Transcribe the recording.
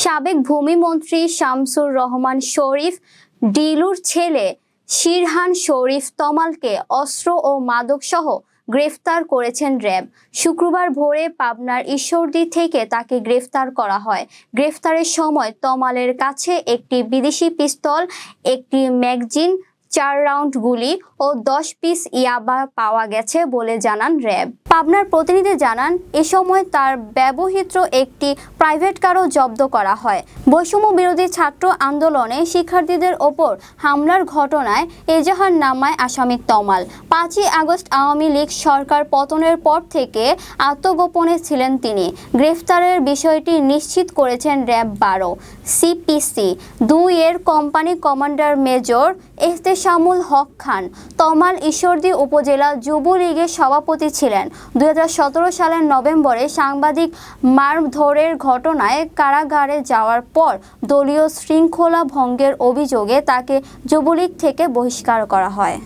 সাবেক ভূমিমন্ত্রী শামসুর রহমান শরীফ ডিলুর ছেলে শিরহান শরীফ তমালকে অস্ত্র ও মাদকসহ গ্রেফতার করেছেন র্যাব। শুক্রবার ভোরে পাবনার ঈশ্বরদী থেকে তাকে গ্রেফতার করা হয়। গ্রেফতারের সময় তমালের কাছে একটি বিদেশি পিস্তল, একটি ম্যাগাজিন, 4 রাউন্ড গুলি ও 10 পিস ইয়াবা পাওয়া গেছে বলে জানান র্যাব। পাবনার প্রতিনিধি জানান, এ সময় তার ব্যবহৃত একটি প্রাইভেট কারও জব্দ করা হয়। বৈষম্য বিরোধী ছাত্র আন্দোলনে শিক্ষার্থীদের ওপর হামলার ঘটনায় এজাহারনামায় আসামি তমাল 5ই আগস্ট আওয়ামী লীগ সরকার পতনের পর থেকে আত্মগোপনে ছিলেন তিনি। গ্রেফতারের বিষয়টি নিশ্চিত করেছেন র্যাব 12 সিপিসি 2 এর কোম্পানি কমান্ডার মেজর এহতেশামুল হক খান। তমাল ঈশ্বরদী উপজেলা যুবলীগের সভাপতি ছিলেন। 2017 সালের নভেম্বরে সাংবাদিক মারধরের ঘটনায় কারাগারে যাওয়ার পর দলীয় শৃঙ্খলা ভঙ্গের অভিযোগে তাকে যুবলীগ থেকে বহিষ্কার করা হয়।